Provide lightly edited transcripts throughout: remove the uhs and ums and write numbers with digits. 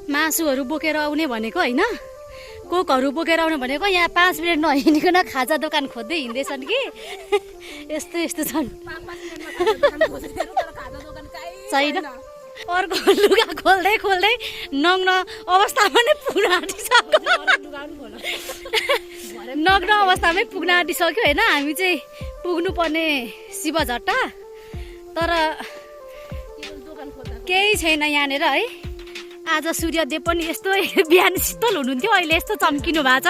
मासुहरू बोकेर आउने भनेको होइन, कोकहरू बोकेर आउने भनेको यहाँ 5 मिनट नहिँडिकन खाजा दोकान खोज्दै हिँड्दैछन् कि यस्तो यस्तो छन्। छैन, अर्को लुगा खोल्दै खोल्दै नग्न अवस्थामा नै पुग्न आँटिसक्यो। नग्न अवस्थामै पुग्न आँटिसक्यो होइन। हामी चाहिँ पुग्नुपर्ने शिवझट्टा, तर केही छैन यहाँनिर है। आज सूर्यदेव पनि यस्तो बिहान शीतल हुनुहुन्थ्यो, अहिले यस्तो चम्किनु भएको छ।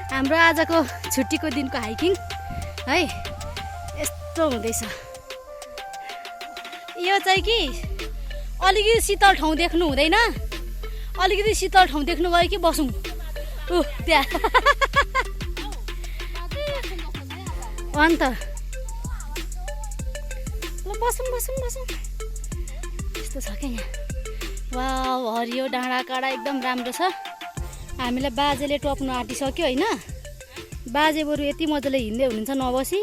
हाम्रो आजको छुट्टीको दिनको हाइकिङ है यस्तो हुँदैछ। यो चाहिँ कि अलिकति शीतल ठाउँ देख्नु हुँदैन, अलिकति शीतल ठाउँ देख्नु भयो कि बसौँ त्यहाँ अन्त बसौँ बसौँ बसौँ यस्तो छ क्या यहाँ। वाउ, हरियो डाँडा काँडा एकदम राम्रो छ। हामीलाई बाजेले टप्नु आँटिसक्यो होइन। बाजे बरु यति मजाले हिँड्दै हुनुहुन्छ नबसी,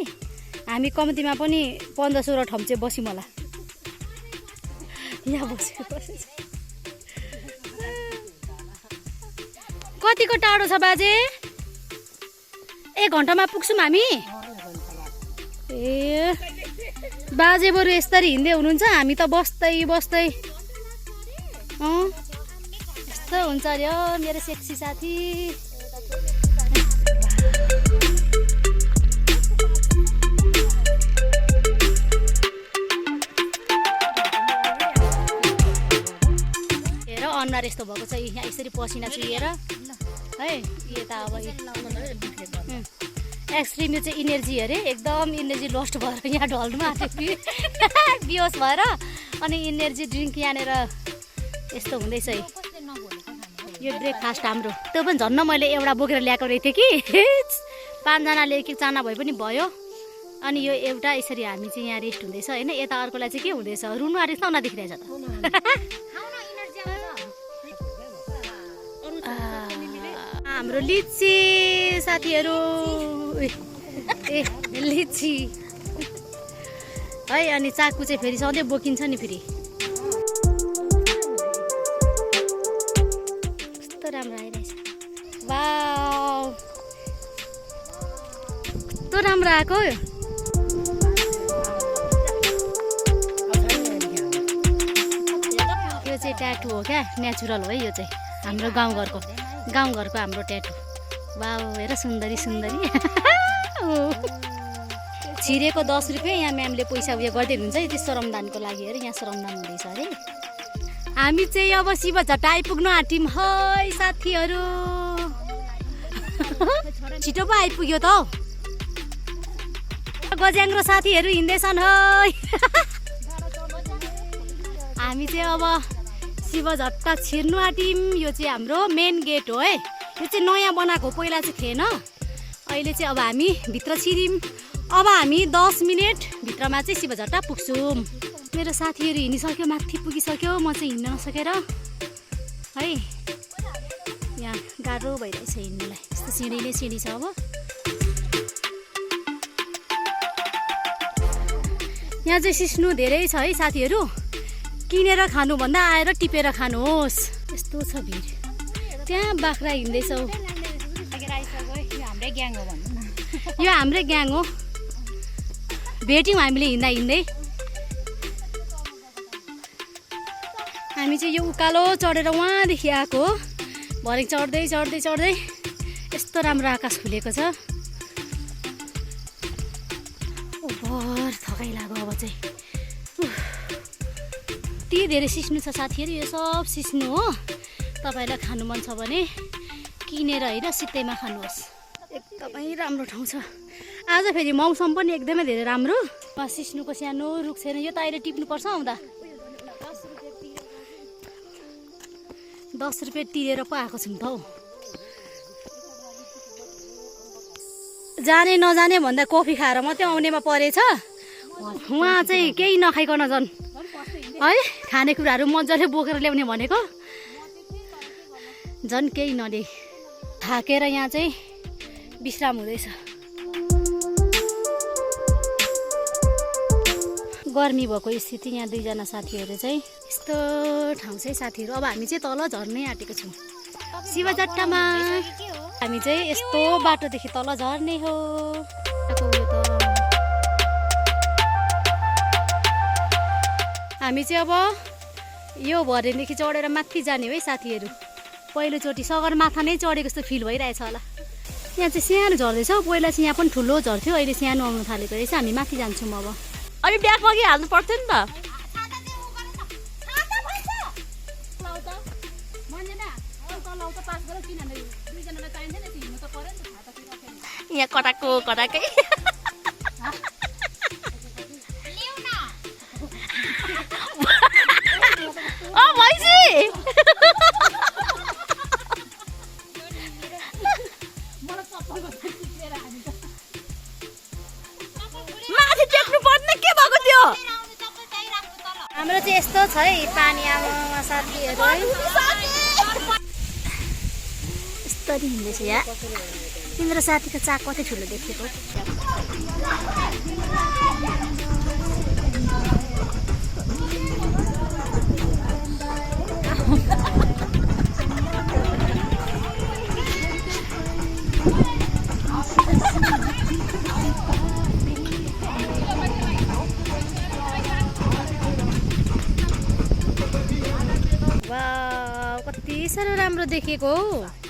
हामी कम्तीमा पनि 15-16 ठाउँ चाहिँ बस्यौँ होला। यहाँ बसेको कतिको टाढो छ बाजे? 1 घन्टामा पुग्छौँ हामी। ए बाजे बरु यसरी हिँड्दै हुनुहुन्छ, हामी त बस्दै बस्दै यस्तो हुन्छ अरे हो मेरो सेक्सी साथी। हेर अनुहार यस्तो भएको छ, यहाँ यसरी पसिना चुहिएर है। यता अब एक्सट्रिम, यो चाहिँ इनर्जी अरे, एकदम इनर्जी लस्ट भएर यहाँ ढल्नुमा आएको बिहोस भएर अनि इनर्जी ड्रिङ्क यहाँनिर यस्तो हुँदैछ है। यो ब्रेकफास्ट हाम्रो, त्यो पनि झन्न मैले एउटा बोकेर ल्याएको रहेको थिएँ कि 5 जनाले 1-1 चाना भए पनि भयो। अनि यो एउटा यसरी हामी चाहिँ यहाँ रेस्ट हुँदैछ होइन। यता अर्कोलाई चाहिँ के हुँदैछ, रुनु आँटेछ त नदेखिरहेछ त। हाम्रो लिची साथीहरू, ए लिची है। अनि चाकु चाहिँ फेरि सधैँ बोकिन्छ नि फेरि। कस्तो राम्रो आइरहेछ। वाउ, कस्तो राम्रो आएको। यो चाहिँ ट्याटु हो क्या, नेचुरल हो है। यो चाहिँ हाम्रो गाउँघरको हाम्रो ट्याटु। वाउ, हेर सुन्दरी सुन्दरी। छिरेको 10 रुपियाँ। यहाँ म्यामले पैसा उयो गर्दै हुनुहुन्छ है, त्यो श्रमदानको लागि अरे। यहाँ श्रमदान हुँदैछ अरे। हामी चाहिँ अब शिवझट्टा आइपुग्नु आँट्यौँ है साथीहरू। छिटो पो आइपुग्यो त हौ। गज्याङ र साथीहरू हिँड्दैछन् है। हामी चाहिँ अब शिवझट्टा छिर्नु आँट्यौँ। यो चाहिँ हाम्रो मेन गेट हो है। यो चाहिँ नयाँ बनाएको, पहिला चाहिँ थिएन। अहिले चाहिँ अब हामी भित्र छिर्यौँ। अब हामी 10 मिनट भित्रमा चाहिँ शिवझट्टा पुग्छौँ। मेरो साथीहरू हिँडिसक्यो, माथि पुगिसक्यो, म चाहिँ हिँड्न नसकेर है। यहाँ गाह्रो भइरहेछ हिँड्नुलाई, यस्तो सिँढी नै सिँढी छ। अब यहाँ चाहिँ सिस्नु धेरै छ है साथीहरू। किनेर खानुभन्दा आएर टिपेर खानुहोस्, यस्तो छ भिड। त्यहाँ बाख्रा हिँड्दैछौ। यो हाम्रै ग्याङ हो, भेट्यौँ हामीले हिँड्दा हिँड्दै। हामी चाहिँ यो उकालो चढेर वहाँदेखि आएको हो। भरे चढ्दै चढ्दै चढ्दै यस्तो राम्रो आकाश खुलेको छ। ओभर थकाइ लाग्यो अब चाहिँ। यति धेरै सिस्नु छ साथीहरू, यो सब सिस्नु हो। तपाईँलाई खानु मन छ भने किनेर होइन सित्तैमा खानुहोस्। एकदमै राम्रो ठाउँ छ। आज फेरि मौसम पनि एकदमै धेरै राम्रो। सिस्नुको सानो रुख छैन, यो त अहिले टिप्नुपर्छ आउँदा। 10 रुपियाँ तिरेर पो आएको छौँ त हौ। जाने नजाने भन्दा कफी खाएर मात्रै आउनेमा परेछ। उहाँ चाहिँ केही नखाइकन झन् है खानेकुराहरू मजाले बोकेर ल्याउने भनेको। झन् केही नदे थाकेर यहाँ चाहिँ विश्राम हुँदैछ। गर्मी भएको स्थिति यहाँ दुईजना साथीहरू चाहिँ यस्तो ठाउँ चाहिँ साथीहरू। अब हामी चाहिँ तल झर्नै आँटेको छौँ शिवजट्टामा। हामी चाहिँ यस्तो बाटोदेखि तल झर्ने हो। हामी चाहिँ अब यो भरेदेखि चढेर माथि जाने है साथीहरू। पहिलोचोटि सगरमाथा नै चढेको जस्तो फिल भइरहेछ होला। यहाँ चाहिँ सानो झर्दैछ, पहिला चाहिँ यहाँ पनि ठुलो झर्थ्यो, अहिले सानो आउनु थालेको रहेछ। हामी माथि जान्छौँ अब। अनि ब्यागमा कि हाल्नु पर्थ्यो नि त। यहाँ कटाको कटाकै भैँसी माथि टेक्नु पर्ने के भएको थियो। हाम्रो चाहिँ यस्तो छ है पानी आमा साथीहरू यस्तरी हिँड्दैछ। यहाँ तिम्रो साथीको चाक कति ठुलो देखेको। वाउ कति साह्रो राम्रो देखेको हो।